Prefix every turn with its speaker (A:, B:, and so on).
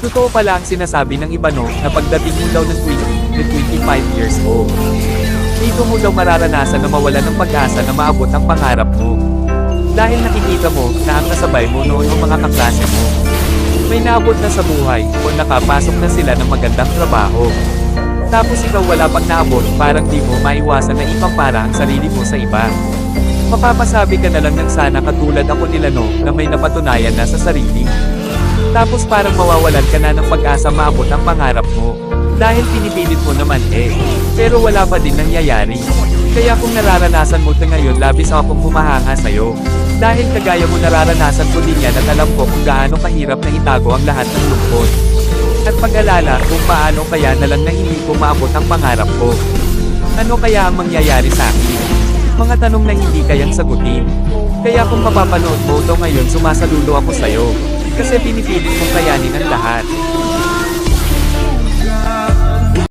A: Totoo pala ang sinasabi ng iba no, na pagdating mo daw ng 20 to 25 years old, dito mo daw mararanasan na mawala ng pag-asa na maabot ang pangarap mo. Dahil nakikita mo na ang kasabay mo noon ng mga kaklase mo, may naabot na sa buhay o nakapasok na sila ng magandang trabaho. Tapos ikaw wala pang naabot, parang di mo maiwasan na ipampara ang sarili mo sa iba. Mapapasabi ka na lang ng sana katulad ako nila no, na may napatunayan na sa sarili. Tapos parang mawawalan ka na ng pag-asa maabot ang pangarap mo. Dahil pinipilit mo naman pero wala pa din nangyayari. Kaya kung nararanasan mo ito ngayon labis akong humahanga sa'yo. Dahil kagaya mo nararanasan ko din yan at alam ko kung gaano kahirap na itago ang lahat ng lungkot. At pag-alala kung paano kaya na lang na hindi ko maabot ang pangarap ko. Ano kaya ang mangyayari sa akin? Mga tanong na hindi kayang sagutin. Kaya kung mapapanood mo ito ngayon sumasalulo ako sa'yo. Kasi pinipilit kong kayanin ang lahat.